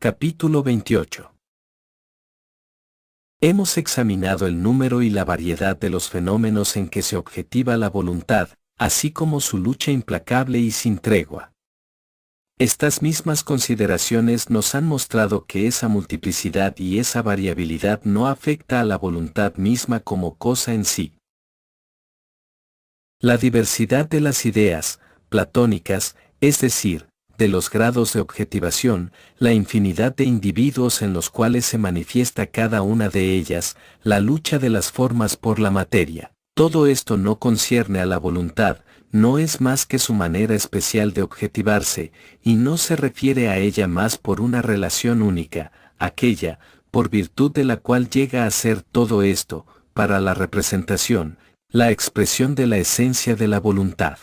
Capítulo 28. Hemos examinado el número y la variedad de los fenómenos en que se objetiva la voluntad, así como su lucha implacable y sin tregua. Estas mismas consideraciones nos han mostrado que esa multiplicidad y esa variabilidad no afecta a la voluntad misma como cosa en sí. La diversidad de las ideas, platónicas, es decir, de los grados de objetivación, la infinidad de individuos en los cuales se manifiesta cada una de ellas, la lucha de las formas por la materia. Todo esto no concierne a la voluntad, no es más que su manera especial de objetivarse, y no se refiere a ella más por una relación única, aquella, por virtud de la cual llega a ser todo esto, para la representación, la expresión de la esencia de la voluntad.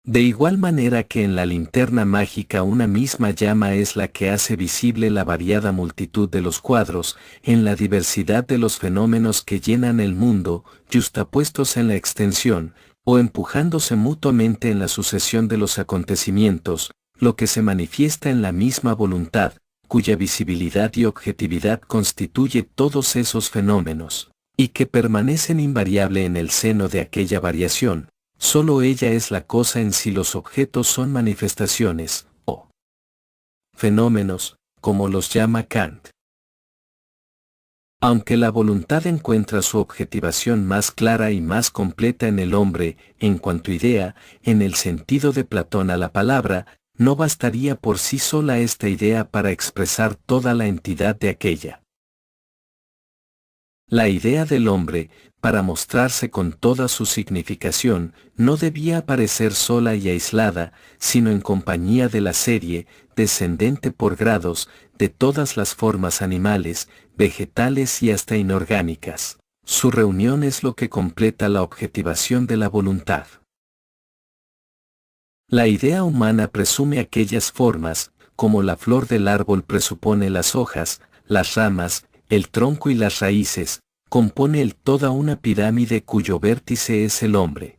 De igual manera que en la linterna mágica una misma llama es la que hace visible la variada multitud de los cuadros, en la diversidad de los fenómenos que llenan el mundo, yuxtapuestos en la extensión, o empujándose mutuamente en la sucesión de los acontecimientos, lo que se manifiesta en la misma voluntad, cuya visibilidad y objetividad constituye todos esos fenómenos, y que permanecen invariable en el seno de aquella variación. Solo ella es la cosa en sí, los objetos son manifestaciones, o fenómenos, como los llama Kant. Aunque la voluntad encuentra su objetivación más clara y más completa en el hombre, en cuanto idea, en el sentido de Platón a la palabra, no bastaría por sí sola esta idea para expresar toda la entidad de aquella. La idea del hombre, para mostrarse con toda su significación, no debía aparecer sola y aislada, sino en compañía de la serie, descendente por grados, de todas las formas animales, vegetales y hasta inorgánicas. Su reunión es lo que completa la objetivación de la voluntad. La idea humana presume aquellas formas, como la flor del árbol presupone las hojas, las ramas, el tronco y las raíces, compone el toda una pirámide cuyo vértice es el hombre.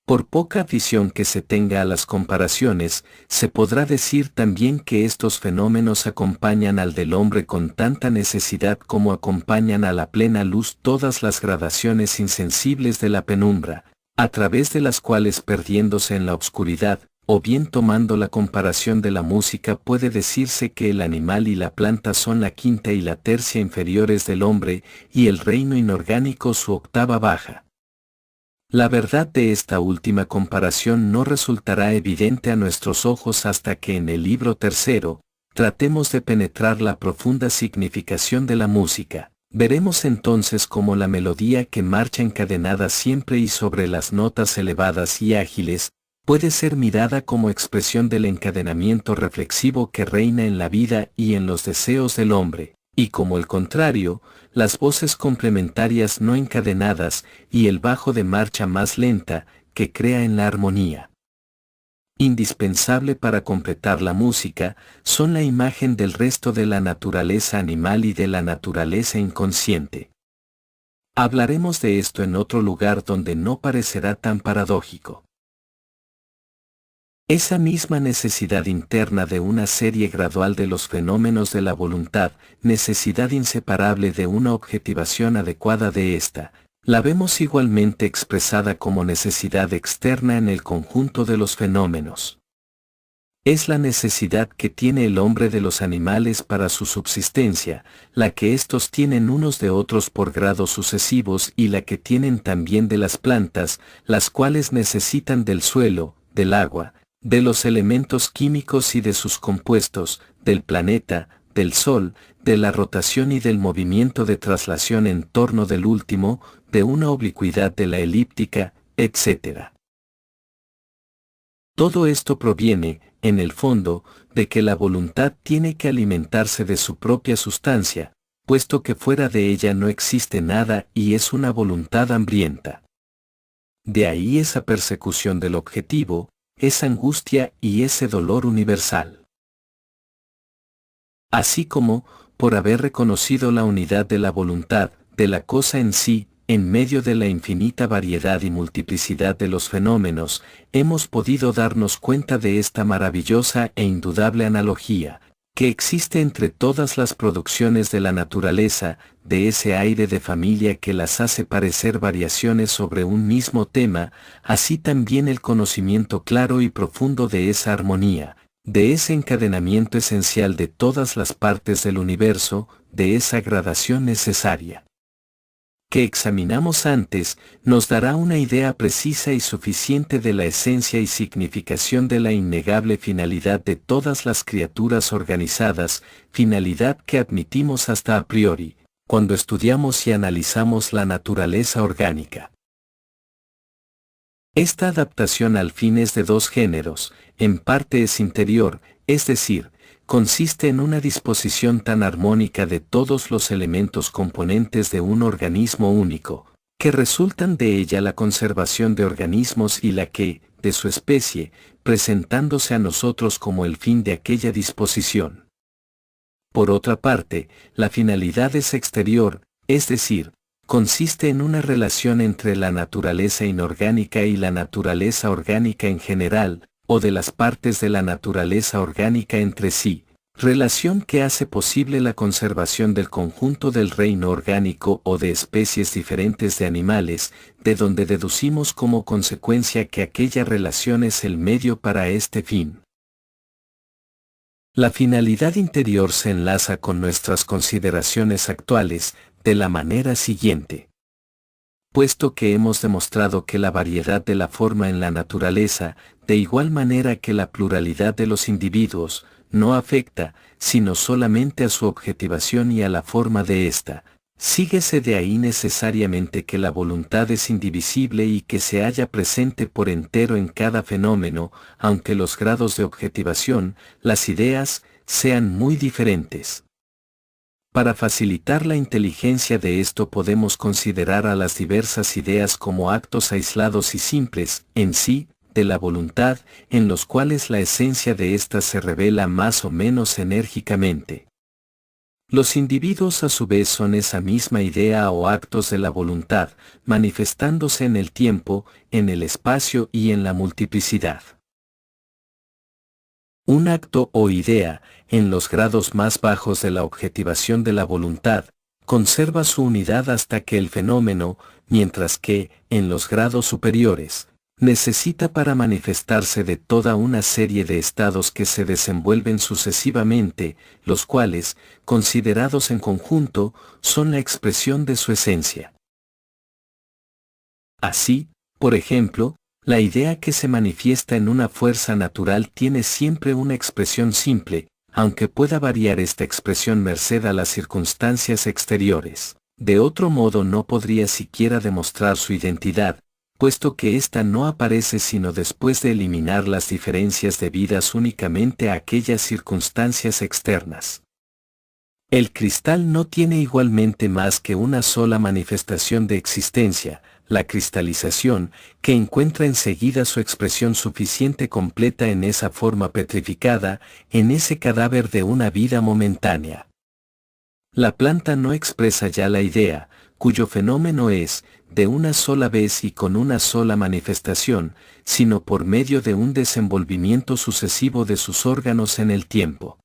Por poca afición que se tenga a las comparaciones, se podrá decir también que estos fenómenos acompañan al del hombre con tanta necesidad como acompañan a la plena luz todas las gradaciones insensibles de la penumbra, a través de las cuales perdiéndose en la oscuridad, o bien tomando la comparación de la música puede decirse que el animal y la planta son la quinta y la tercia inferiores del hombre, y el reino inorgánico su octava baja. La verdad de esta última comparación no resultará evidente a nuestros ojos hasta que en el libro tercero, tratemos de penetrar la profunda significación de la música. Veremos entonces cómo la melodía que marcha encadenada siempre y sobre las notas elevadas y ágiles, puede ser mirada como expresión del encadenamiento reflexivo que reina en la vida y en los deseos del hombre, y como el contrario, las voces complementarias no encadenadas y el bajo de marcha más lenta, que crea en la armonía. Indispensable para completar la música, son la imagen del resto de la naturaleza animal y de la naturaleza inconsciente. Hablaremos de esto en otro lugar donde no parecerá tan paradójico. Esa misma necesidad interna de una serie gradual de los fenómenos de la voluntad, necesidad inseparable de una objetivación adecuada de ésta, la vemos igualmente expresada como necesidad externa en el conjunto de los fenómenos. Es la necesidad que tiene el hombre de los animales para su subsistencia, la que éstos tienen unos de otros por grados sucesivos y la que tienen también de las plantas, las cuales necesitan del suelo, del agua, de los elementos químicos y de sus compuestos, del planeta, del sol, de la rotación y del movimiento de traslación en torno del último, de una oblicuidad de la elíptica, etc. Todo esto proviene, en el fondo, de que la voluntad tiene que alimentarse de su propia sustancia, puesto que fuera de ella no existe nada y es una voluntad hambrienta. De ahí esa persecución del objetivo, esa angustia y ese dolor universal. Así como, por haber reconocido la unidad de la voluntad, de la cosa en sí, en medio de la infinita variedad y multiplicidad de los fenómenos, hemos podido darnos cuenta de esta maravillosa e indudable analogía que existe entre todas las producciones de la naturaleza, de ese aire de familia que las hace parecer variaciones sobre un mismo tema, así también el conocimiento claro y profundo de esa armonía, de ese encadenamiento esencial de todas las partes del universo, de esa gradación necesaria que examinamos antes, nos dará una idea precisa y suficiente de la esencia y significación de la innegable finalidad de todas las criaturas organizadas, finalidad que admitimos hasta a priori, cuando estudiamos y analizamos la naturaleza orgánica. Esta adaptación al fin es de dos géneros, en parte es interior, es decir, consiste en una disposición tan armónica de todos los elementos componentes de un organismo único, que resultan de ella la conservación de organismos y la que, de su especie, presentándose a nosotros como el fin de aquella disposición. Por otra parte, la finalidad es exterior, es decir, consiste en una relación entre la naturaleza inorgánica y la naturaleza orgánica en general, o de las partes de la naturaleza orgánica entre sí, relación que hace posible la conservación del conjunto del reino orgánico o de especies diferentes de animales, de donde deducimos como consecuencia que aquella relación es el medio para este fin. La finalidad interior se enlaza con nuestras consideraciones actuales, de la manera siguiente. Puesto que hemos demostrado que la variedad de la forma en la naturaleza, de igual manera que la pluralidad de los individuos, no afecta, sino solamente a su objetivación y a la forma de ésta, síguese de ahí necesariamente que la voluntad es indivisible y que se halla presente por entero en cada fenómeno, aunque los grados de objetivación, las ideas, sean muy diferentes. Para facilitar la inteligencia de esto podemos considerar a las diversas ideas como actos aislados y simples, en sí, de la voluntad, en los cuales la esencia de ésta se revela más o menos enérgicamente. Los individuos a su vez son esa misma idea o actos de la voluntad, manifestándose en el tiempo, en el espacio y en la multiplicidad. Un acto o idea, en los grados más bajos de la objetivación de la voluntad, conserva su unidad hasta que el fenómeno, mientras que, en los grados superiores, necesita para manifestarse de toda una serie de estados que se desenvuelven sucesivamente, los cuales, considerados en conjunto, son la expresión de su esencia. Así, por ejemplo, la idea que se manifiesta en una fuerza natural tiene siempre una expresión simple, aunque pueda variar esta expresión merced a las circunstancias exteriores. De otro modo no podría siquiera demostrar su identidad, puesto que ésta no aparece sino después de eliminar las diferencias debidas únicamente a aquellas circunstancias externas. El cristal no tiene igualmente más que una sola manifestación de existencia, la cristalización, que encuentra enseguida su expresión suficiente completa en esa forma petrificada, en ese cadáver de una vida momentánea. La planta no expresa ya la idea, cuyo fenómeno es, de una sola vez y con una sola manifestación, sino por medio de un desenvolvimiento sucesivo de sus órganos en el tiempo.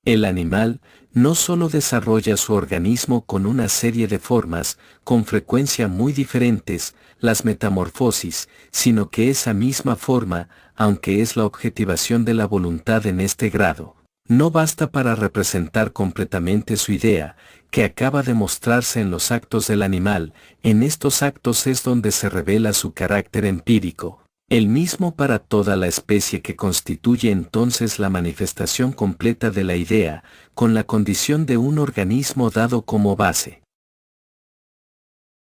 El animal no solo desarrolla su organismo con una serie de formas, con frecuencia muy diferentes, las metamorfosis, sino que esa misma forma, aunque es la objetivación de la voluntad en este grado, no basta para representar completamente su idea, que acaba de mostrarse en los actos del animal. En estos actos es donde se revela su carácter empírico, el mismo para toda la especie, que constituye entonces la manifestación completa de la idea, con la condición de un organismo dado como base.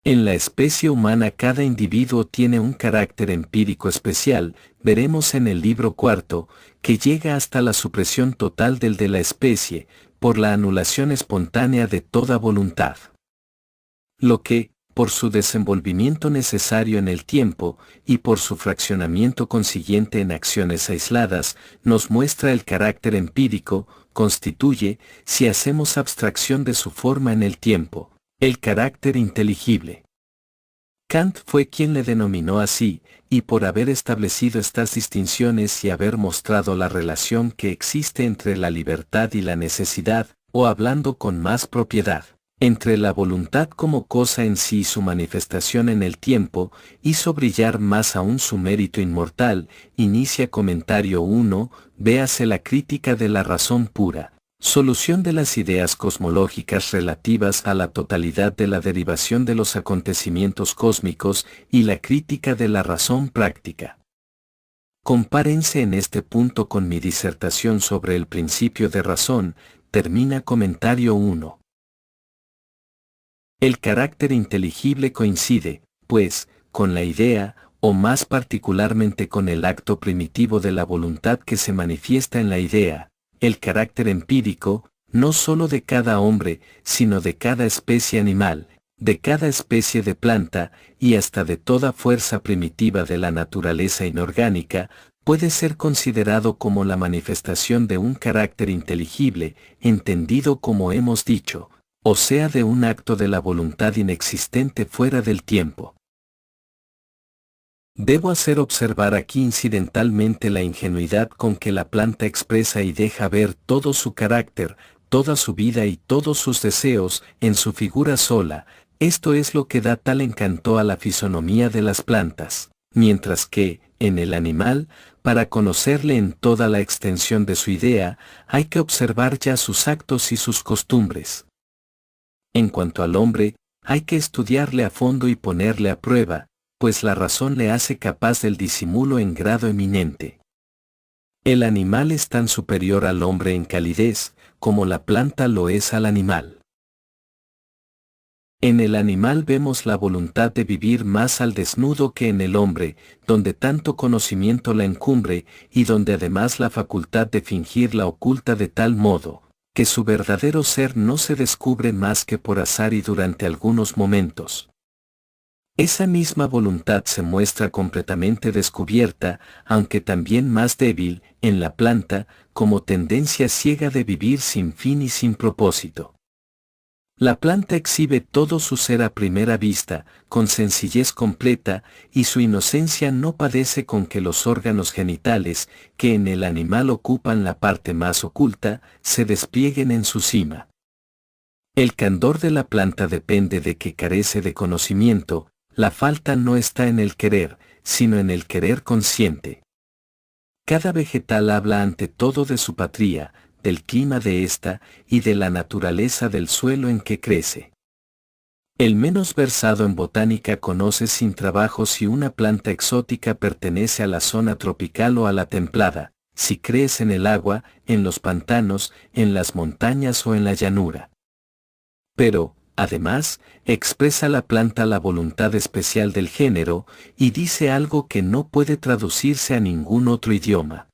En la especie humana cada individuo tiene un carácter empírico especial, veremos en el libro cuarto, que llega hasta la supresión total del de la especie, por la anulación espontánea de toda voluntad. Lo que, por su desenvolvimiento necesario en el tiempo, y por su fraccionamiento consiguiente en acciones aisladas, nos muestra el carácter empírico, constituye, si hacemos abstracción de su forma en el tiempo, el carácter inteligible. Kant fue quien le denominó así, y por haber establecido estas distinciones y haber mostrado la relación que existe entre la libertad y la necesidad, o hablando con más propiedad, entre la voluntad como cosa en sí y su manifestación en el tiempo, hizo brillar más aún su mérito inmortal. Inicia comentario 1, véase la crítica de la razón pura. Solución de las ideas cosmológicas relativas a la totalidad de la derivación de los acontecimientos cósmicos y la crítica de la razón práctica. Compárense en este punto con mi disertación sobre el principio de razón. Termina comentario 1. El carácter inteligible coincide, pues, con la idea, o más particularmente con el acto primitivo de la voluntad que se manifiesta en la idea. El carácter empírico, no sólo de cada hombre, sino de cada especie animal, de cada especie de planta, y hasta de toda fuerza primitiva de la naturaleza inorgánica, puede ser considerado como la manifestación de un carácter inteligible, entendido como hemos dicho, o sea de un acto de la voluntad inexistente fuera del tiempo. Debo hacer observar aquí incidentalmente la ingenuidad con que la planta expresa y deja ver todo su carácter, toda su vida y todos sus deseos en su figura sola. Esto es lo que da tal encanto a la fisonomía de las plantas, mientras que, en el animal, para conocerle en toda la extensión de su idea, hay que observar ya sus actos y sus costumbres. En cuanto al hombre, hay que estudiarle a fondo y ponerle a prueba, pues la razón le hace capaz del disimulo en grado eminente. El animal es tan superior al hombre en calidez, como la planta lo es al animal. En el animal vemos la voluntad de vivir más al desnudo que en el hombre, donde tanto conocimiento la encumbre, y donde además la facultad de fingir la oculta de tal modo, que su verdadero ser no se descubre más que por azar y durante algunos momentos. Esa misma voluntad se muestra completamente descubierta, aunque también más débil, en la planta, como tendencia ciega de vivir sin fin y sin propósito. La planta exhibe todo su ser a primera vista, con sencillez completa, y su inocencia no padece con que los órganos genitales, que en el animal ocupan la parte más oculta, se desplieguen en su cima. El candor de la planta depende de que carece de conocimiento. La falta no está en el querer, sino en el querer consciente. Cada vegetal habla ante todo de su patria, del clima de ésta, y de la naturaleza del suelo en que crece. El menos versado en botánica conoce sin trabajo si una planta exótica pertenece a la zona tropical o a la templada, si crece en el agua, en los pantanos, en las montañas o en la llanura. Pero, además, expresa la planta la voluntad especial del género, y dice algo que no puede traducirse a ningún otro idioma.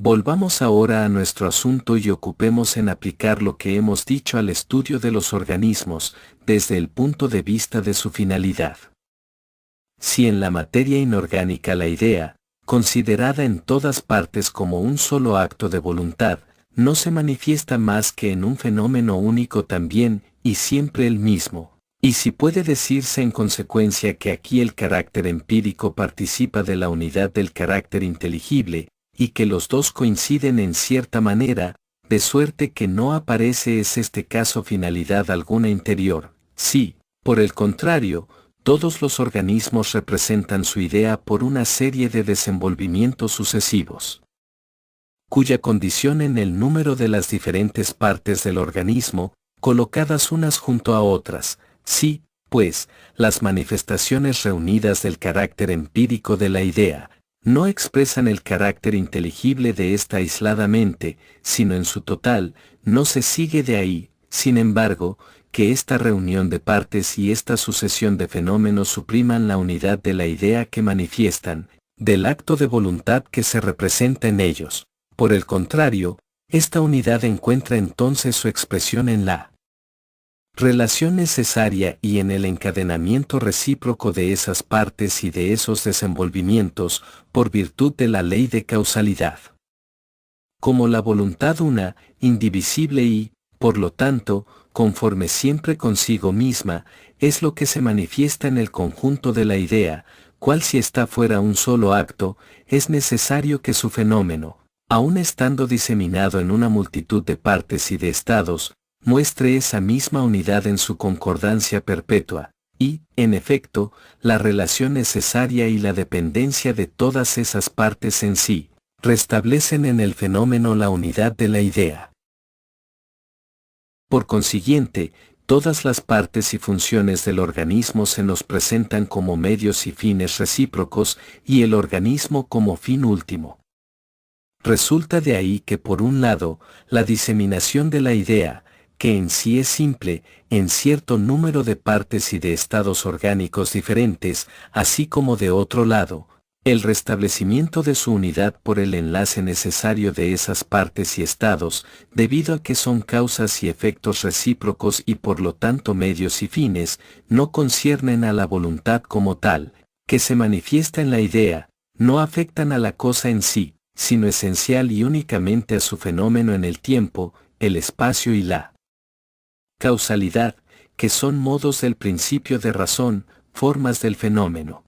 Volvamos ahora a nuestro asunto y ocupemos en aplicar lo que hemos dicho al estudio de los organismos, desde el punto de vista de su finalidad. Si en la materia inorgánica la idea, considerada en todas partes como un solo acto de voluntad, no se manifiesta más que en un fenómeno único también, y siempre el mismo. Y si puede decirse en consecuencia que aquí el carácter empírico participa de la unidad del carácter inteligible, y que los dos coinciden en cierta manera, de suerte que no aparece es este caso finalidad alguna interior. Sí, por el contrario, todos los organismos representan su idea por una serie de desenvolvimientos sucesivos, cuya condición en el número de las diferentes partes del organismo, colocadas unas junto a otras. Sí, pues, las manifestaciones reunidas del carácter empírico de la idea, no expresan el carácter inteligible de ésta aisladamente, sino en su total. No se sigue de ahí, sin embargo, que esta reunión de partes y esta sucesión de fenómenos supriman la unidad de la idea que manifiestan, del acto de voluntad que se representa en ellos. Por el contrario, esta unidad encuentra entonces su expresión en la relación necesaria y en el encadenamiento recíproco de esas partes y de esos desenvolvimientos, por virtud de la ley de causalidad. Como la voluntad una, indivisible y, por lo tanto, conforme siempre consigo misma, es lo que se manifiesta en el conjunto de la idea, cual si está fuera un solo acto, es necesario que su fenómeno, aun estando diseminado en una multitud de partes y de estados, muestre esa misma unidad en su concordancia perpetua, y, en efecto, la relación necesaria y la dependencia de todas esas partes en sí, restablecen en el fenómeno la unidad de la idea. Por consiguiente, todas las partes y funciones del organismo se nos presentan como medios y fines recíprocos y el organismo como fin último. Resulta de ahí que por un lado, la diseminación de la idea, que en sí es simple, en cierto número de partes y de estados orgánicos diferentes, así como de otro lado, el restablecimiento de su unidad por el enlace necesario de esas partes y estados, debido a que son causas y efectos recíprocos y por lo tanto medios y fines, no conciernen a la voluntad como tal, que se manifiesta en la idea, no afectan a la cosa en sí, sino esencial y únicamente a su fenómeno en el tiempo, el espacio y la causalidad, que son modos del principio de razón, formas del fenómeno.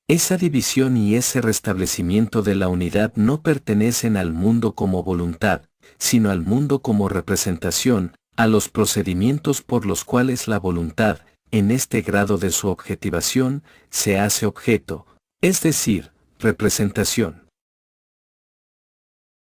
Esa división y ese restablecimiento de la unidad no pertenecen al mundo como voluntad, sino al mundo como representación, a los procedimientos por los cuales la voluntad, en este grado de su objetivación, se hace objeto, es decir, representación.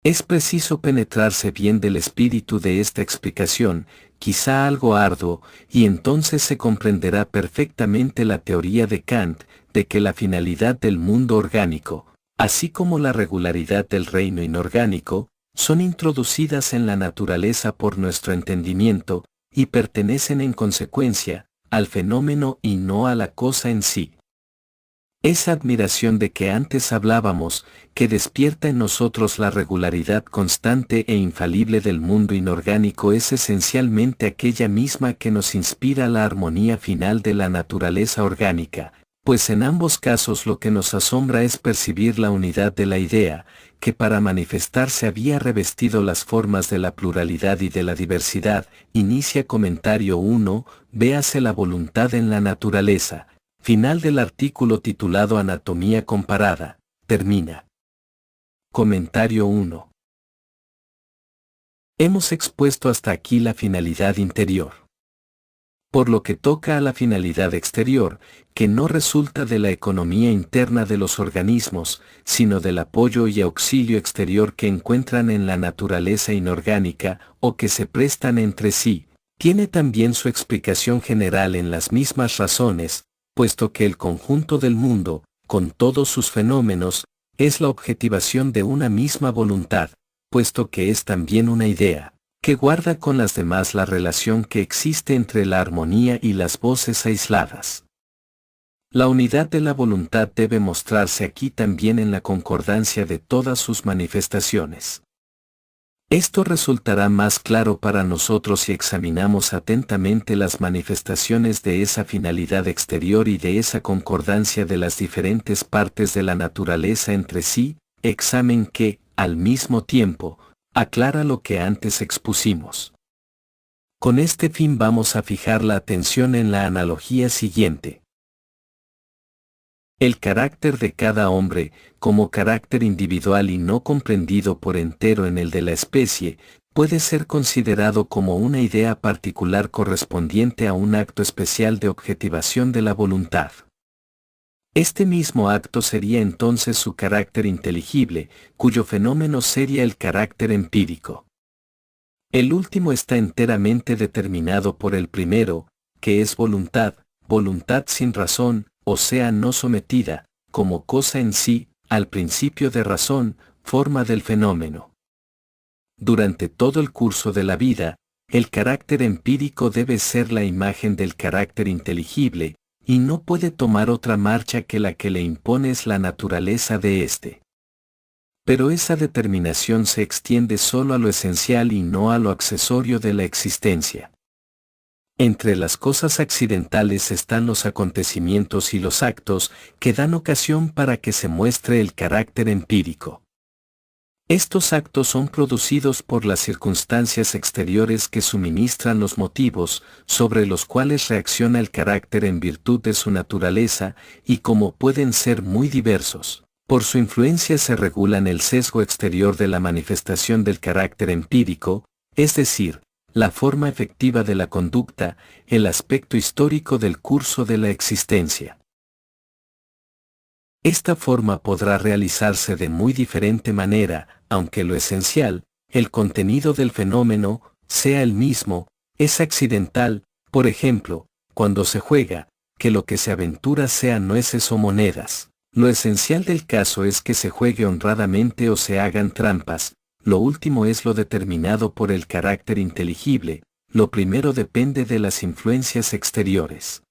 Es preciso penetrarse bien del espíritu de esta explicación, quizá algo arduo, y entonces se comprenderá perfectamente la teoría de Kant, de que la finalidad del mundo orgánico, así como la regularidad del reino inorgánico, son introducidas en la naturaleza por nuestro entendimiento, y pertenecen en consecuencia, al fenómeno y no a la cosa en sí. Esa admiración de que antes hablábamos, que despierta en nosotros la regularidad constante e infalible del mundo inorgánico es esencialmente aquella misma que nos inspira la armonía final de la naturaleza orgánica, pues en ambos casos lo que nos asombra es percibir la unidad de la idea, que para manifestarse había revestido las formas de la pluralidad y de la diversidad. Inicia comentario 1, véase la voluntad en la naturaleza. Final del artículo titulado Anatomía comparada, termina. Comentario 1. Hemos expuesto hasta aquí la finalidad interior. Por lo que toca a la finalidad exterior, que no resulta de la economía interna de los organismos, sino del apoyo y auxilio exterior que encuentran en la naturaleza inorgánica, o que se prestan entre sí, tiene también su explicación general en las mismas razones, puesto que el conjunto del mundo, con todos sus fenómenos, es la objetivación de una misma voluntad, puesto que es también una idea, que guarda con las demás la relación que existe entre la armonía y las voces aisladas. La unidad de la voluntad debe mostrarse aquí también en la concordancia de todas sus manifestaciones. Esto resultará más claro para nosotros si examinamos atentamente las manifestaciones de esa finalidad exterior y de esa concordancia de las diferentes partes de la naturaleza entre sí, examen que, al mismo tiempo, aclara lo que antes expusimos. Con este fin vamos a fijar la atención en la analogía siguiente. El carácter de cada hombre, como carácter individual y no comprendido por entero en el de la especie, puede ser considerado como una idea particular correspondiente a un acto especial de objetivación de la voluntad. Este mismo acto sería entonces su carácter inteligible, cuyo fenómeno sería el carácter empírico. El último está enteramente determinado por el primero, que es voluntad, voluntad sin razón, o sea no sometida, como cosa en sí, al principio de razón, forma del fenómeno. Durante todo el curso de la vida, el carácter empírico debe ser la imagen del carácter inteligible, y no puede tomar otra marcha que la que le impone es la naturaleza de éste. Pero esa determinación se extiende solo a lo esencial y no a lo accesorio de la existencia. Entre las cosas accidentales están los acontecimientos y los actos que dan ocasión para que se muestre el carácter empírico. Estos actos son producidos por las circunstancias exteriores que suministran los motivos sobre los cuales reacciona el carácter en virtud de su naturaleza y como pueden ser muy diversos. Por su influencia se regulan el sesgo exterior de la manifestación del carácter empírico, es decir, la forma efectiva de la conducta, el aspecto histórico del curso de la existencia. Esta forma podrá realizarse de muy diferente manera, aunque lo esencial, el contenido del fenómeno, sea el mismo, es accidental, por ejemplo, cuando se juega, que lo que se aventura sea nueces o monedas. Lo esencial del caso es que se juegue honradamente o se hagan trampas, lo último es lo determinado por el carácter inteligible, lo primero depende de las influencias exteriores.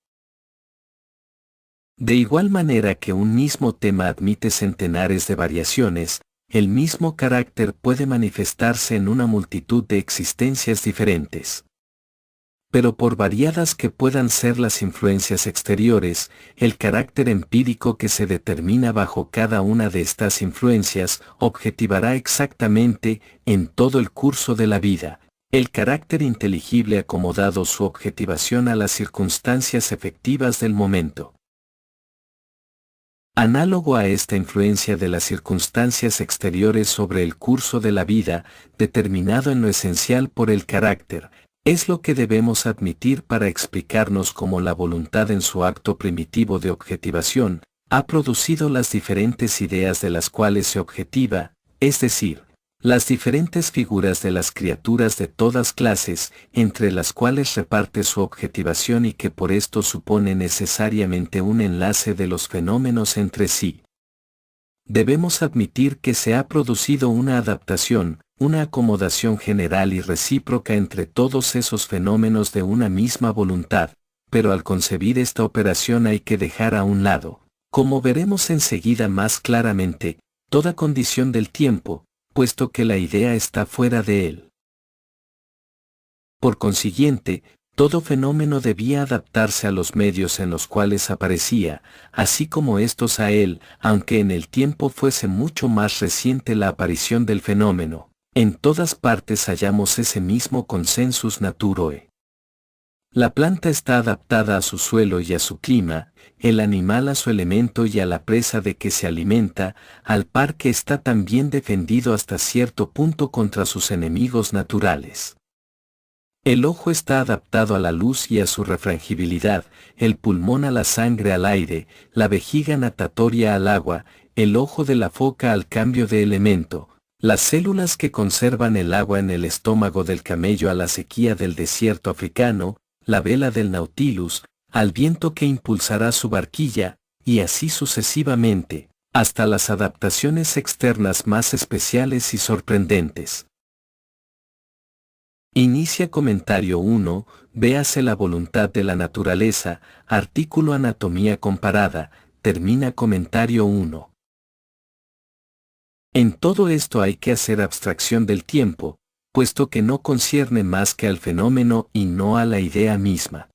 De igual manera que un mismo tema admite centenares de variaciones, el mismo carácter puede manifestarse en una multitud de existencias diferentes. Pero por variadas que puedan ser las influencias exteriores, el carácter empírico que se determina bajo cada una de estas influencias objetivará exactamente, en todo el curso de la vida, el carácter inteligible acomodado su objetivación a las circunstancias efectivas del momento. Análogo a esta influencia de las circunstancias exteriores sobre el curso de la vida, determinado en lo esencial por el carácter, es lo que debemos admitir para explicarnos cómo la voluntad en su acto primitivo de objetivación, ha producido las diferentes ideas de las cuales se objetiva, es decir, las diferentes figuras de las criaturas de todas clases, entre las cuales reparte su objetivación y que por esto supone necesariamente un enlace de los fenómenos entre sí. Debemos admitir que se ha producido una adaptación, una acomodación general y recíproca entre todos esos fenómenos de una misma voluntad, pero al concebir esta operación hay que dejar a un lado, como veremos enseguida más claramente, toda condición del tiempo, puesto que la idea está fuera de él. Por consiguiente, todo fenómeno debía adaptarse a los medios en los cuales aparecía, así como éstos a él, aunque en el tiempo fuese mucho más reciente la aparición del fenómeno. En todas partes hallamos ese mismo consensus naturae. La planta está adaptada a su suelo y a su clima, el animal a su elemento y a la presa de que se alimenta, al par que está también defendido hasta cierto punto contra sus enemigos naturales. El ojo está adaptado a la luz y a su refrangibilidad, el pulmón a la sangre al aire, la vejiga natatoria al agua, el ojo de la foca al cambio de elemento, las células que conservan el agua en el estómago del camello a la sequía del desierto africano, la vela del Nautilus, al viento que impulsará su barquilla, y así sucesivamente, hasta las adaptaciones externas más especiales y sorprendentes. Inicia comentario 1, véase la voluntad de la naturaleza, artículo Anatomía comparada, termina comentario 1. En todo esto hay que hacer abstracción del tiempo, puesto que no concierne más que al fenómeno y no a la idea misma.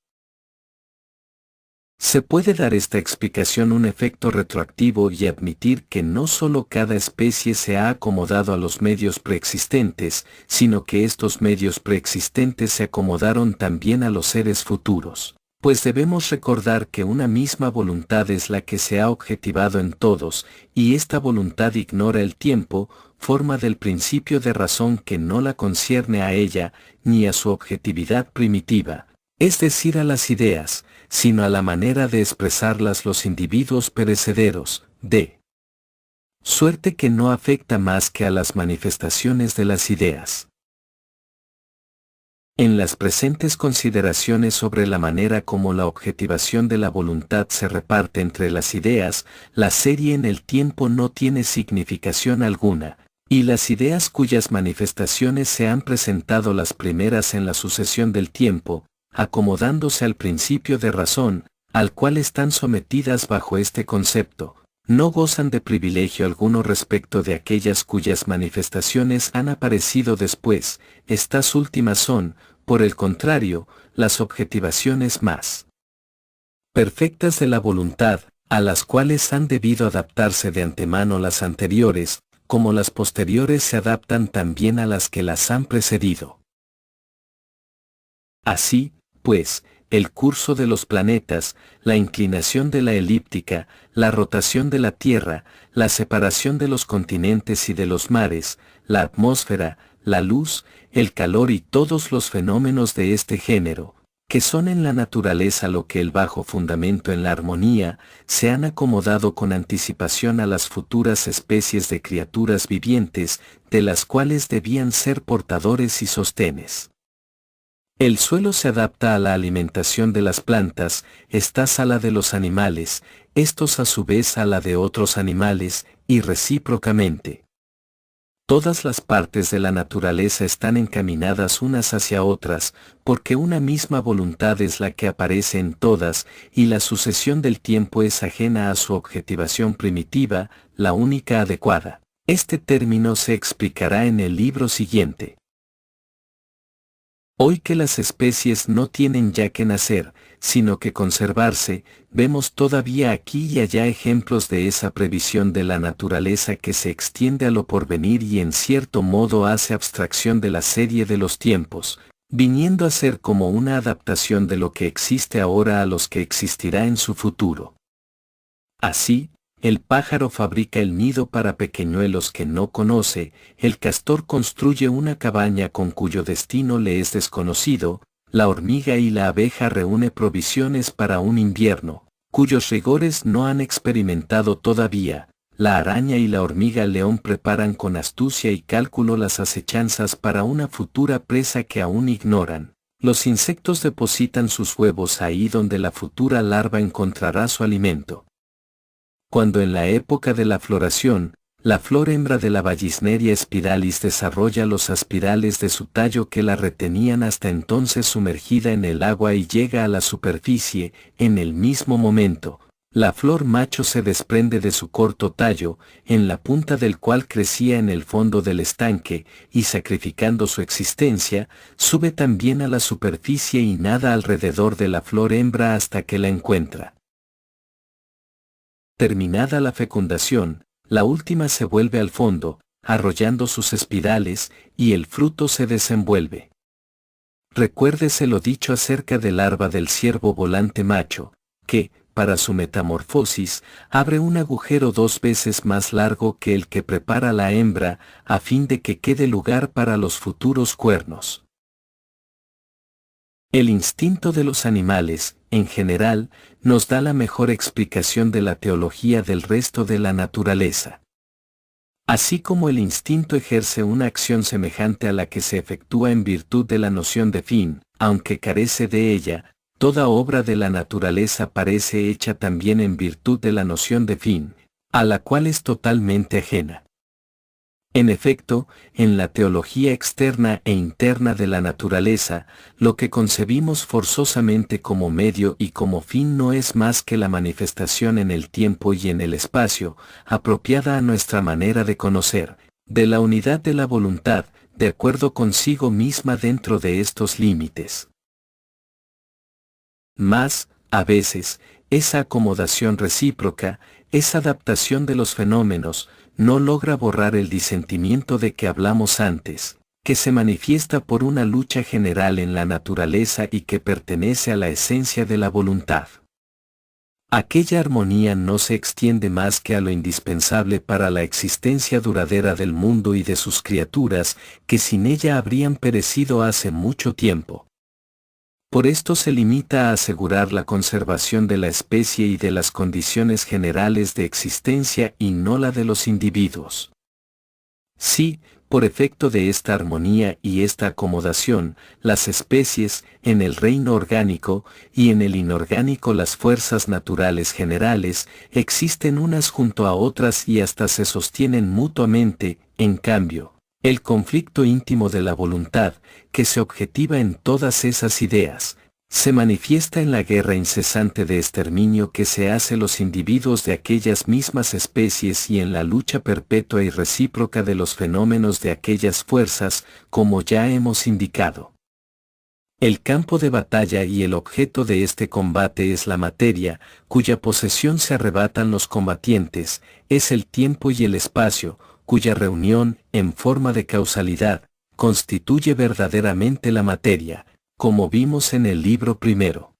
Se puede dar esta explicación un efecto retroactivo y admitir que no solo cada especie se ha acomodado a los medios preexistentes, sino que estos medios preexistentes se acomodaron también a los seres futuros. Pues debemos recordar que una misma voluntad es la que se ha objetivado en todos, y esta voluntad ignora el tiempo, forma del principio de razón que no la concierne a ella, ni a su objetividad primitiva, es decir a las ideas, sino a la manera de expresarlas los individuos perecederos, de suerte que no afecta más que a las manifestaciones de las ideas. En las presentes consideraciones sobre la manera como la objetivación de la voluntad se reparte entre las ideas, la serie en el tiempo no tiene significación alguna, y las ideas cuyas manifestaciones se han presentado las primeras en la sucesión del tiempo, acomodándose al principio de razón, al cual están sometidas bajo este concepto, no gozan de privilegio alguno respecto de aquellas cuyas manifestaciones han aparecido después, estas últimas son, por el contrario, las objetivaciones más perfectas de la voluntad, a las cuales han debido adaptarse de antemano las anteriores, como las posteriores se adaptan también a las que las han precedido. Así, pues, el curso de los planetas, la inclinación de la elíptica, la rotación de la Tierra, la separación de los continentes y de los mares, la atmósfera, la luz, el calor y todos los fenómenos de este género, que son en la naturaleza lo que el bajo fundamento en la armonía, se han acomodado con anticipación a las futuras especies de criaturas vivientes, de las cuales debían ser portadores y sostenes. El suelo se adapta a la alimentación de las plantas, estas a la de los animales, estos a su vez a la de otros animales, y recíprocamente. Todas las partes de la naturaleza están encaminadas unas hacia otras, porque una misma voluntad es la que aparece en todas, y la sucesión del tiempo es ajena a su objetivación primitiva, la única adecuada. Este término se explicará en el libro siguiente. Hoy que las especies no tienen ya que nacer, sino que conservarse, vemos todavía aquí y allá ejemplos de esa previsión de la naturaleza que se extiende a lo porvenir y en cierto modo hace abstracción de la serie de los tiempos, viniendo a ser como una adaptación de lo que existe ahora a los que existirá en su futuro. Así, el pájaro fabrica el nido para pequeñuelos que no conoce, el castor construye una cabaña con cuyo destino le es desconocido, la hormiga y la abeja reúne provisiones para un invierno, cuyos rigores no han experimentado todavía, la araña y la hormiga león preparan con astucia y cálculo las acechanzas para una futura presa que aún ignoran. Los insectos depositan sus huevos ahí donde la futura larva encontrará su alimento. Cuando en la época de la floración, la flor hembra de la Vallisneria spiralis desarrolla los aspirales de su tallo que la retenían hasta entonces sumergida en el agua y llega a la superficie, en el mismo momento, la flor macho se desprende de su corto tallo, en la punta del cual crecía en el fondo del estanque, y sacrificando su existencia, sube también a la superficie y nada alrededor de la flor hembra hasta que la encuentra. Terminada la fecundación, la última se vuelve al fondo, arrollando sus espirales, y el fruto se desenvuelve. Recuérdese lo dicho acerca del larva del ciervo volante macho, que, para su metamorfosis, abre un agujero 2 veces más largo que el que prepara la hembra, a fin de que quede lugar para los futuros cuernos. El instinto de los animales, en general, nos da la mejor explicación de la teología del resto de la naturaleza. Así como el instinto ejerce una acción semejante a la que se efectúa en virtud de la noción de fin, aunque carece de ella, toda obra de la naturaleza parece hecha también en virtud de la noción de fin, a la cual es totalmente ajena. En efecto, en la teología externa e interna de la naturaleza, lo que concebimos forzosamente como medio y como fin no es más que la manifestación en el tiempo y en el espacio, apropiada a nuestra manera de conocer, de la unidad de la voluntad, de acuerdo consigo misma dentro de estos límites. Mas, a veces, esa acomodación recíproca, esa adaptación de los fenómenos, no logra borrar el disentimiento de que hablamos antes, que se manifiesta por una lucha general en la naturaleza y que pertenece a la esencia de la voluntad. Aquella armonía no se extiende más que a lo indispensable para la existencia duradera del mundo y de sus criaturas, que sin ella habrían perecido hace mucho tiempo. Por esto se limita a asegurar la conservación de la especie y de las condiciones generales de existencia y no la de los individuos. Sí, por efecto de esta armonía y esta acomodación, las especies, en el reino orgánico, y en el inorgánico las fuerzas naturales generales, existen unas junto a otras y hasta se sostienen mutuamente. En cambio, el conflicto íntimo de la voluntad, que se objetiva en todas esas ideas, se manifiesta en la guerra incesante de exterminio que se hace los individuos de aquellas mismas especies y en la lucha perpetua y recíproca de los fenómenos de aquellas fuerzas, como ya hemos indicado. El campo de batalla y el objeto de este combate es la materia, cuya posesión se arrebatan los combatientes, es el tiempo y el espacio, cuya reunión, en forma de causalidad, constituye verdaderamente la materia, como vimos en el libro primero.